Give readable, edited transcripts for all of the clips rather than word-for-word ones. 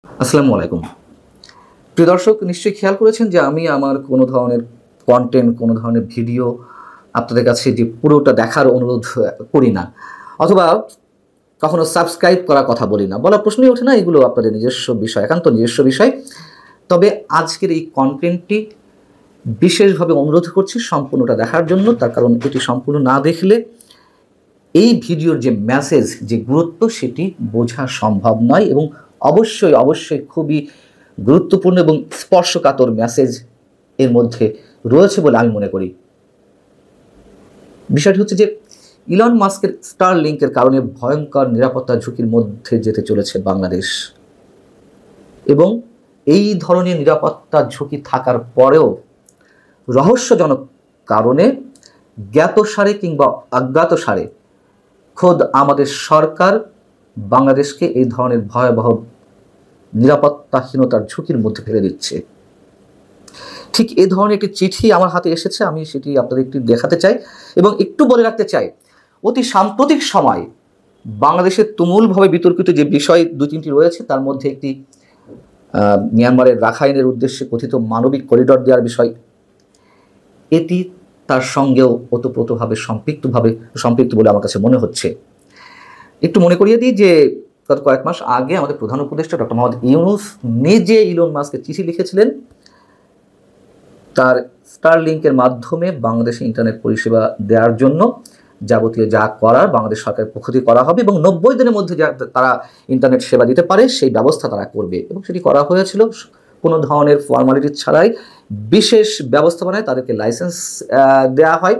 আসসালামু আলাইকুম। প্রিয় দর্শক, নিশ্চয়ই খেয়াল করেছেন যে আমি আমার কোনো ধরনের কনটেন্ট, কোনো ধরনের ভিডিও আপনাদের কাছে যে পুরোটা দেখার অনুরোধ করি না, অথবা কখনো সাবস্ক্রাইব করার কথা বলি না। বলার প্রশ্নই ওঠে না, এগুলো আপনাদের নিজস্ব বিষয়, একান্ত নিজস্ব বিষয়। তবে আজকের এই কনটেন্টটি বিশেষভাবে অনুরোধ করছি সম্পূর্ণটা দেখার জন্য। তার কারণ এটি সম্পূর্ণ না দেখলে এই ভিডিওর যে মেসেজ, যে গুরুত্ব, সেটি বোঝা সম্ভব নয় এবং অবশ্যই অবশ্যই খুবই গুরুত্বপূর্ণ এবং স্পর্শকাতর মেসেজ এর মধ্যে রয়েছে বলে আমি মনে করি। বিষয়টি হচ্ছে যে ইলন মাস্কের স্টারলিংকের কারণে ভয়ঙ্কর নিরাপত্তা ঝুঁকির মধ্যে যেতে চলেছে বাংলাদেশ, এবং এই ধরনের নিরাপত্তা ঝুঁকি থাকার পরেও রহস্যজনক কারণে জ্ঞাতসারে কিংবা অজ্ঞাতসারে খোদ আমাদের সরকার বাংলাদেশকে এই ধরনের ভয়াবহ নিরাপত্তাহীনতার ঝুঁকির মধ্যে ফেলে দিচ্ছে। ঠিক এই ধরনের একটি চিঠি আমার হাতে এসেছে, আমি সেটি আপনাদের একটু দেখাতে চাই এবং একটু বলে রাখতে চাই, অতি সাম্প্রতিক সময় বাংলাদেশের তুমুলভাবে বিতর্কিত যে বিষয় দু তিনটি রয়েছে, তার মধ্যে একটি মিয়ানমারের রাখাইনের উদ্দেশ্যে কথিত মানবিক করিডর দেওয়ার বিষয়। এটি তার সঙ্গেও ওতপ্রোতভাবে সম্পৃক্ত বলে আমার কাছে মনে হচ্ছে। একটু মনে করিয়ে দিই যে গত কয়েক মাস আগে আমাদের প্রধান উপদেষ্টা ডক্টর মোহাম্মদ ইউনূস নিজে ইলন মাস্ককে চিঠি লিখেছিলেন তার স্টারলিংকের মাধ্যমে বাংলাদেশে ইন্টারনেট পরিষেবা দেওয়ার জন্য যাবতীয় যা করার বাংলাদেশ সরকারের পক্ষ থেকে করা হবে এবং 90 দিনের মধ্যে তারা ইন্টারনেট সেবা দিতে পারে সেই ব্যবস্থা তারা করবে, এবং সেটি করা হয়েছিল কোনো ধরনের ফর্মালিটি ছাড়াই। বিশেষ ব্যবস্থাপনায় তাদেরকে লাইসেন্স দেওয়া হয়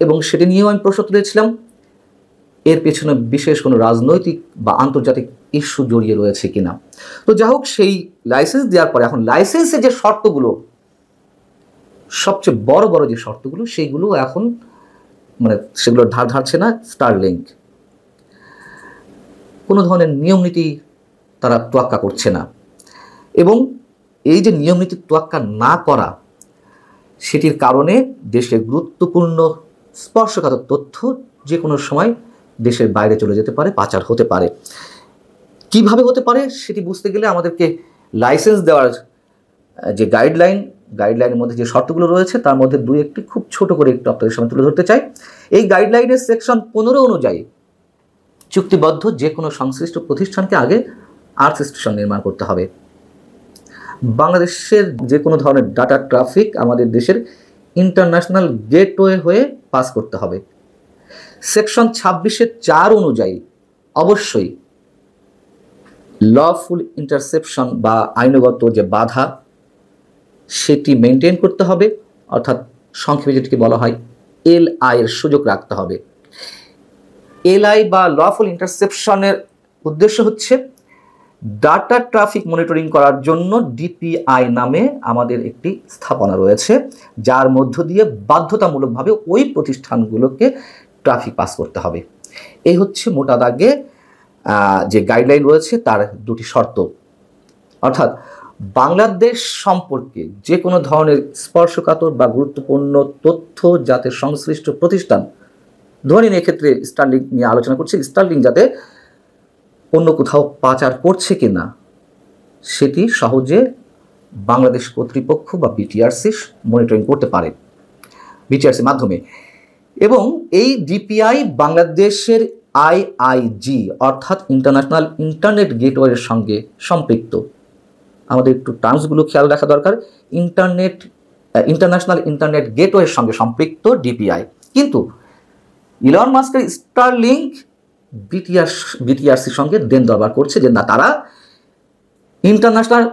এবং সেটি নিয়েও আমি প্রশ্ন তুলেছিলাম এর পেছনে বিশেষ কোনো রাজনৈতিক বা আন্তর্জাতিক ইস্যু জড়িয়ে রয়েছে কিনা। তো যাই হোক, সেই লাইসেন্স দেওয়ার পরে এখন লাইসেন্সের যে শর্তগুলো, সবচেয়ে বড় বড় যে শর্তগুলো, সেইগুলো এখন সেগুলোর ধার ধারছে না স্টারলিংক। কোনো ধরনের নিয়ম নীতি তারা তোয়াক্কা করছে না, এবং এই যে নিয়ম নীতি তোয়াক্কা না করা, সেটির কারণে দেশের গুরুত্বপূর্ণ স্পর্শকাতর তথ্য যে কোনো সময় দেশের বাইরে চলে যেতে পারে, পাচার হতে পারে। কিভাবে হতে পারে সেটি বুঝতে গেলে আমাদেরকে লাইসেন্স দেওয়ার যে গাইডলাইনের মধ্যে যে শর্তগুলো রয়েছে তার মধ্যে দুই একটি খুব ছোট করে একটু আপনাদের সামনে তুলে ধরতে চাই। এই গাইডলাইনের সেকশন 15 অনুযায়ী চুক্তিবদ্ধ যে কোনো সংশ্লিষ্ট প্রতিষ্ঠানকে আগে আর্থ স্টেশন নির্মাণ করতে হবে। বাংলাদেশের যে কোনো ধরনের ডাটা ট্রাফিক আমাদের দেশের ইন্টারন্যাশনাল গেটওয়ে হয়ে পাস করতে হবে। সেকশন 26(4) অনুযায়ী অবশ্যই লফুল ইন্টারসেপশন বা আইনগত যে বাধা সেটি মেনটেন করতে হবে, অর্থাৎ সংক্ষেপে যেটিকে বলা হয় LI এর সুযোগ রাখতে হবে। LI বা লফুল ইন্টারসেপশনের উদ্দেশ্য হচ্ছে ডাটা ট্রাফিক মনিটরিং করার জন্য DPI নামে আমাদের একটি স্থাপনা রয়েছে, যার মধ্য দিয়ে বাধ্যতামূলকভাবে ওই প্রতিষ্ঠানগুলোকে ট্রাফিক পাস করতে হবে। এই হচ্ছে মোটা দাগে যে গাইডলাইন রয়েছে তার দুটি শর্ত। অর্থাৎ বাংলাদেশ সম্পর্কে যে কোনো ধরনের স্পর্শকাতর বা গুরুত্বপূর্ণ তথ্য যাতে সংশ্লিষ্ট প্রতিষ্ঠান, ধরে নিন এক্ষেত্রে স্টারলিংক নিয়ে আলোচনা করছে, স্টারলিংক যাতে অন্য কোথাও পাচার করছে কিনা সেটি সহজে বাংলাদেশ কর্তৃপক্ষ বা BTRC মনিটরিং করতে পারে BTRC মাধ্যমে। এবং এই DPI বাংলাদেশের IIG অর্থাৎ ইন্টারন্যাশনাল ইন্টারনেট গেটওয়ের সঙ্গে সম্পৃক্ত। আমাদের একটু টার্মসগুলো খেয়াল রাখা দরকার। ইন্টারন্যাশনাল ইন্টারনেট গেটওয়ের সঙ্গে সম্পৃক্ত DPI, কিন্তু ইলন মাস্কের স্টারলিংক BTRCর সঙ্গে দেন দরবার করছে যে না, তারা ইন্টারন্যাশনাল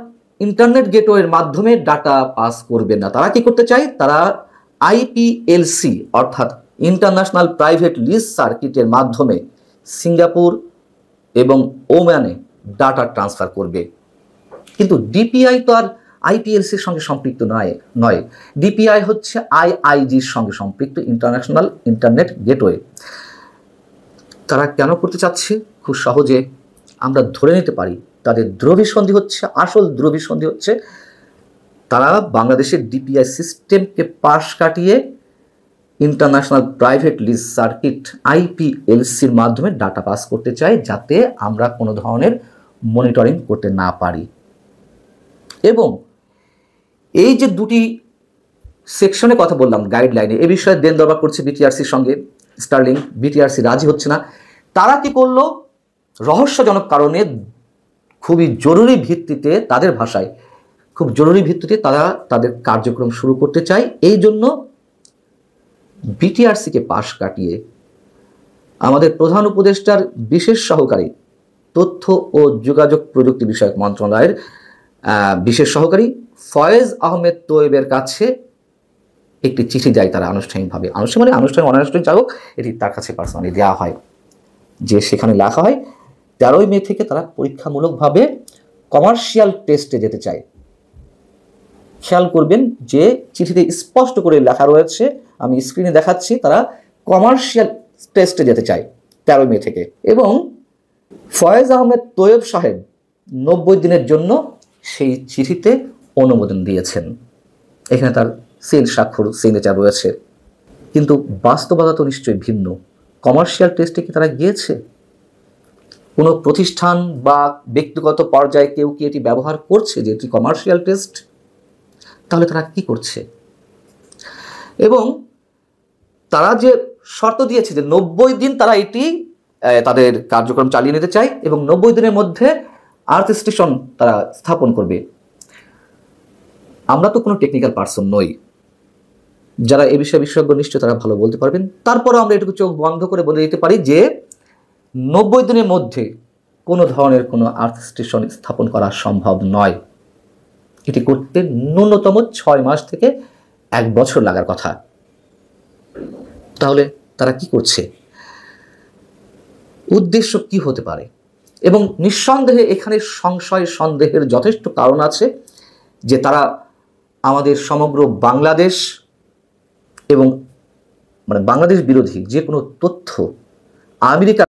ইন্টারনেট গেটওয়ের মাধ্যমে ডাটা পাস করবে না। তারা কি করতে চায়? তারা IPLC অর্থাৎ ইন্টারন্যাশনাল প্রাইভেট লিজ সার্কিটের মাধ্যমে সিঙ্গাপুর এবং ওমানে ডাটা ট্রান্সফার করবে। কিন্তু DPI তো আর IPLCর সঙ্গে সম্পৃক্ত নয়। DPI হচ্ছে IIGর সঙ্গে সম্পৃক্ত, ইন্টারন্যাশনাল ইন্টারনেট গেটওয়ে। তারা কেন করতে চাচ্ছে? খুব সহজে আমরা ধরে নিতে পারি তাদের আসল দ্রবিসন্ধি হচ্ছে তারা বাংলাদেশের DPI সিস্টেমকে পাশ কাটিয়ে ইন্টারন্যাশনাল প্রাইভেট লিজ সার্কিট IPLCর মাধ্যমে ডাটা পাস করতে চাই, যাতে আমরা কোনো ধরনের মনিটরিং করতে না পারি। এবং এই যে দুটি সেকশনে কথা বললাম গাইডলাইনে, এ বিষয়ে দেন দরবার করছে বিটিআরসির সঙ্গে স্টার্লিং, বিটিআরসি রাজি হচ্ছে না। তারা কি করলো, রহস্যজনক কারণে খুবই জরুরি ভিত্তিতে, তাদের ভাষায় খুব জরুরি ভিত্তিতে তারা তাদের কার্যক্রম শুরু করতে চায়। এই জন্য বিটিআরসিকে পাশ কাটিয়ে আমাদের প্রধান উপদেষ্টার বিশেষ সহকারী, তথ্য ও যোগাযোগ প্রযুক্তি বিষয়ক মন্ত্রণালয়ের বিশেষ সহকারী ফয়েজ আহমেদ তোয়েবের কাছে একটি চিঠি যায় তারা আনুষ্ঠানিকভাবে, আনুষ্ঠানিক অনানুষ্ঠানিক যাই হোক, এটি তার কাছে পার্সোনালি দেওয়া হয়। যে সেখানে লেখা হয় 13ই মে থেকে তারা পরীক্ষামূলকভাবে কমার্শিয়াল টেস্টে যেতে চায়। খেয়াল করবেন যে চিঠিতে স্পষ্ট করে লেখা রয়েছে, আমি স্ক্রিনে দেখাচ্ছি, তারা কমার্শিয়াল টেস্টে যেতে চায় 13 মে থেকে। এবং ফয়েজ আহমেদ তোয়েব সাহেব 90 দিনের জন্য সেই চিঠিতে অনুমোদন দিয়েছেন। এখানে তার সিল স্বাক্ষর সিগনেচার রয়েছে। কিন্তু বাস্তবতা তো নিশ্চয়ই ভিন্ন। কমার্শিয়াল টেস্টে কি তারা গিয়েছে? কোনো প্রতিষ্ঠান বা ব্যক্তিগত পর্যায়ে কেউ কি এটি ব্যবহার করছে যে এটি কমার্শিয়াল টেস্ট? তাহলে তারা কি করছে? এবং তারা যে শর্ত দিয়েছে যে 90 দিন তারা এটি তাদের কার্যক্রম চালিয়ে নিতে চায় এবং 90 দিনের মধ্যে আর্থ স্টেশন তারা স্থাপন করবে। আমরা তো কোনো টেকনিক্যাল পার্সন নই, যারা এ বিষয়ে বিশেষজ্ঞ নিশ্চয় তারা ভালো বলতে পারবেন। তারপরও আমরা এটুকু চোখ বন্ধ করে বলে দিতে পারি যে 90 দিনের মধ্যে কোনো ধরনের কোনো আর্থ স্টেশন স্থাপন করা সম্ভব নয়। এটি করতে ন্যূনতম 6 মাস থেকে 1 বছর লাগার কথা। তাহলে তারা কি করছে? উদ্দেশ্য কি হতে পারে? এবং নিঃসন্দেহে এখানে সংশয় সন্দেহের যথেষ্ট কারণ আছে যে তারা আমাদের সমগ্র বাংলাদেশ এবং বাংলাদেশ বিরোধী যে কোনো তথ্য আমেরিকা